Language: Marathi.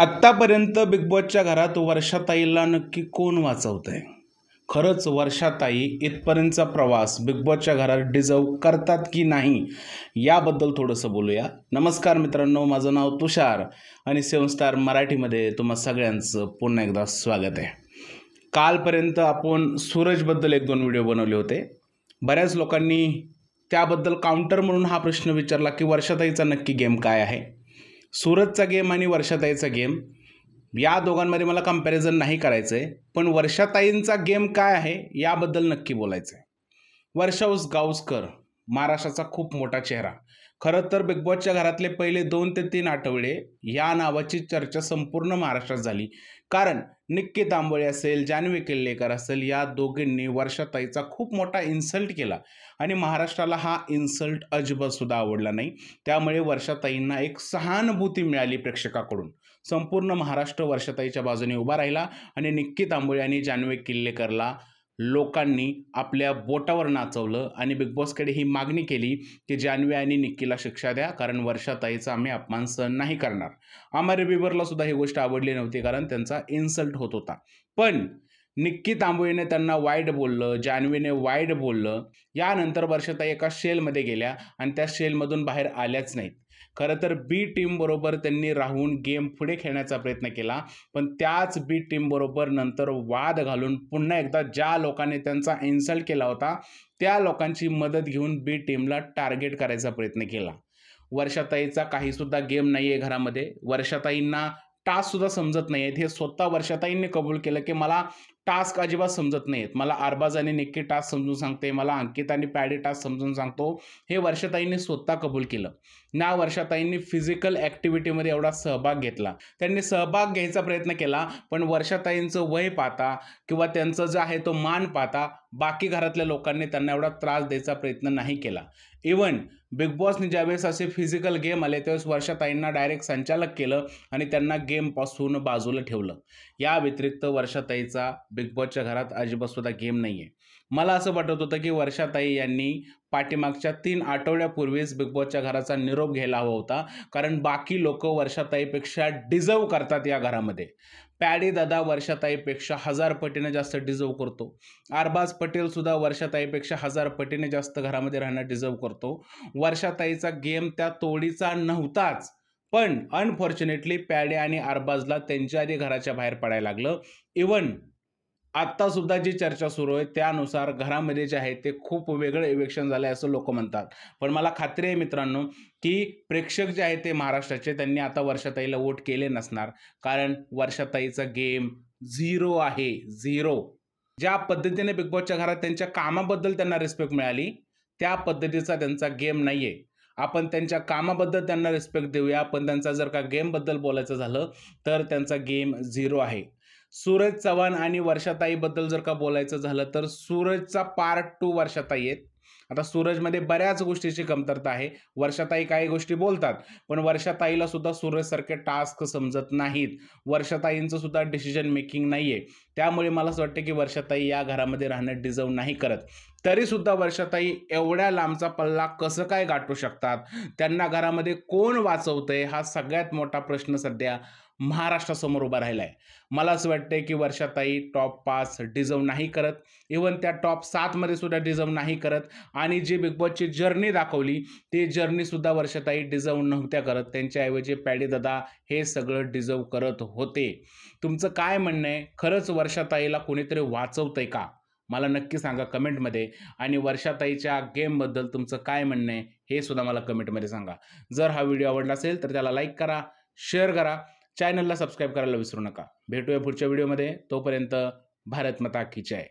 आत्तापर्यंत बिग बॉसच्या घरात वर्षाताईला नक्की कोण वाचवतंय? खरंच वर्षाताई इथपर्यंतचा प्रवास बिग बॉसच्या घरात डिझर्व करतात की नाही, याबद्दल थोडंसं बोलूया. नमस्कार मित्रांनो, माझं नाव तुषार आणि 7 स्टार मराठीमध्ये तुम्हा सगळ्यांचं पुन्हा एकदा स्वागत आहे. कालपर्यंत आपण सूरजबद्दल 1-2 व्हिडिओ बनवले होते. बऱ्याच लोकांनी त्याबद्दल काउंटर म्हणून हा प्रश्न विचारला की वर्षाताईचा नक्की गेम काय आहे? सूरजचा गेम आणि वर्षाताईचा गेम या दोघांमध्ये मला कंपॅरिझन नाही करायचं आहे, पण वर्षाताईंचा गेम काय आहे याबद्दल नक्की बोलायचं आहे. वर्षा उसगावस्कर महाराष्ट्राचा खूप मोठा चेहरा. खरं तर बिग बॉसच्या घरातले पहिले 2 ते 3 आठवडे या नावाची चर्चा संपूर्ण महाराष्ट्रात झाली. कारण निक्की तांबोळे असेल, जान्हवी किल्लेकर असेल, या दोघींनी वर्षाताईचा खूप मोठा इन्सल्ट केला आणि महाराष्ट्राला हा इन्सल्ट अजिबातसुद्धा आवडला नाही. त्यामुळे वर्षाताईंना एक सहानुभूती मिळाली प्रेक्षकाकडून. संपूर्ण महाराष्ट्र वर्षाताईच्या बाजूने उभा राहिला आणि निक्की तांबोळे आणि जान्हवी किल्लेकरला लोकांनी आपल्या बोटावर नाचवलं आणि बिग बॉसकडे ही मागणी केली की जान्हवी आणि निक्कीला शिक्षा द्या, कारण वर्षाताईचा आम्ही अपमान सहन नाही करणार. आमारी बिबरला सुद्धा ही गोष्ट आवडली नव्हती, कारण त्यांचा इन्सल्ट होत होता. पण निक्की तांबोळीने त्यांना वाईट बोललं, जान्हवीने वाईट बोललं. यानंतर वर्षाताई एका शेलमध्ये गेल्या आणि त्या शेलमधून बाहेर आल्याच नाहीत. खरं तर बी टीमबरोबर त्यांनी राहून गेम पुढे खेळण्याचा प्रयत्न केला, पण त्याच बी टीमबरोबर नंतर वाद घालून पुन्हा एकदा ज्या लोकांनी त्यांचा इन्सल्ट केला होता त्या लोकांची मदत घेऊन बी टीमला टार्गेट करायचा प्रयत्न केला. वर्षाताईचा काहीसुद्धा गेम नाही आहे घरामध्ये. वर्षाताईंना टास्कसुद्धा समजत नाही आहेत. हे स्वतः वर्षाताईंनी कबूल केलं की मला टास्क अजिबात समजत नाहीत. मला अरबाज आणि निक्की टास्क समजून सांगते, मला अंकित आणि पॅडी टास्क समजून सांगतो, हे वर्षाताईंनी स्वतः कबूल केलं. ना वर्षाताईंनी फिजिकल ॲक्टिव्हिटीमध्ये एवढा सहभाग घेतला. त्यांनी सहभाग घ्यायचा प्रयत्न केला, पण वर्षाताईंचं वय पाहता किंवा त्यांचं जे आहे तो मान पाहता बाकी घरातल्या लोकांनी त्यांना एवढा त्रास द्यायचा प्रयत्न नाही केला. इवन बिग बॉसने ज्यावेळेस असे फिजिकल गेम आले त्यावेळेस वर्षाताईंना डायरेक्ट संचालक केलं आणि त्यांना गेमपासून बाजूला ठेवलं. या व्यतिरिक्त वर्षाताईचा बिग बॉसच्या घरात अजिबातसुद्धा गेम नाही आहे. मला असं वाटत होतं की वर्षाताई यांनी पाठीमागच्या 3 आठवड्यापूर्वीच बिग बॉसच्या घराचा निरोप घ्यायला हवा होता, कारण बाकी लोक वर्षाताईपेक्षा डिझर्व करतात या घरामध्ये. पॅडी दादा वर्षाताईपेक्षा 1000 पटीने जास्त डिझर्व करतो. अरबाज पटेल सुद्धा वर्षाताईपेक्षा 1000 पटीने जास्त घरामध्ये राहणं डिझर्व करतो. वर्षाताईचा गेम त्या तोडीचा नव्हताच, पण अनफॉर्च्युनेटली पॅडी आणि अरबाजला त्यांच्या आधी घराच्या बाहेर पडायला लागलं. इवन आत्तासुद्धा जी चर्चा सुरू आहे त्यानुसार घरामध्ये जे आहे ते खूप वेगळं इव्हेक्शन झालं आहे असं लोक म्हणतात. पण मला खात्री आहे मित्रांनो की प्रेक्षक जे आहे ते महाराष्ट्राचे त्यांनी आता वर्षाताईला वोट केले नसणार, कारण वर्षाताईचा गेम 0 आहे, 0. ज्या पद्धतीने बिग बॉसच्या घरात त्यांच्या कामाबद्दल त्यांना रिस्पेक्ट मिळाली त्या पद्धतीचा त्यांचा गेम नाही आहे. आपण त्यांच्या कामाबद्दल त्यांना रिस्पेक्ट देऊया, पण त्यांचा जर का गेमबद्दल बोलायचं झालं तर त्यांचा गेम 0 आहे. सूरज चव्हाण आणि वर्षाताईबद्दल जर का बोलायचं झालं तर सूरजचा पार्ट 2 वर्षाताई आहेत. आता सूरजमध्ये बऱ्याच गोष्टीची कमतरता आहे. वर्षाताई काही गोष्टी बोलतात, पण वर्षाताईला सुद्धा सूरजसारखे टास्क समजत नाहीत. वर्षाताईंचं सुद्धा डिसिजन मेकिंग नाही आहे. त्यामुळे मला असं वाटतं की वर्षाताई या घरामध्ये राहणं डिझर्व नाही करत. तरीसुद्धा वर्षाताई एवढ्या लांबचा पल्ला कसं काय गाठू शकतात? त्यांना घरामध्ये कोण वाचवतंय? हा सगळ्यात मोठा प्रश्न सध्या महाराष्ट्रासमोर उभा राहिला आहे. मला असं वाटतंय की वर्षाताई टॉप 5 डिझर्व नाही करत. इवन त्या टॉप 7 मध्ये सुद्धा डिझर्व नाही करत. आणि जी बिग बॉसची जर्नी दाखवली ती जर्नीसुद्धा वर्षाताई डिझर्व नव्हत्या करत. त्यांच्याऐवजी पॅडी दादा हे सगळं डिझर्व करत होते. तुमचं काय म्हणणं आहे? खरंच वर्षाताईला कोणीतरी वाचवतंय का? मला नक्की सांगा कमेंटमध्ये. आणि वर्षाताईच्या गेमबद्दल तुमचं काय म्हणणं आहे हे सुद्धा मला कमेंटमध्ये सांगा. जर हा व्हिडिओ आवडला असेल तर त्याला लाईक करा, शेअर करा, चॅनलला सबस्क्राईब करायला विसरू नका. भेटूया पुढच्या व्हिडिओमध्ये. तोपर्यंत भारत माता की जय.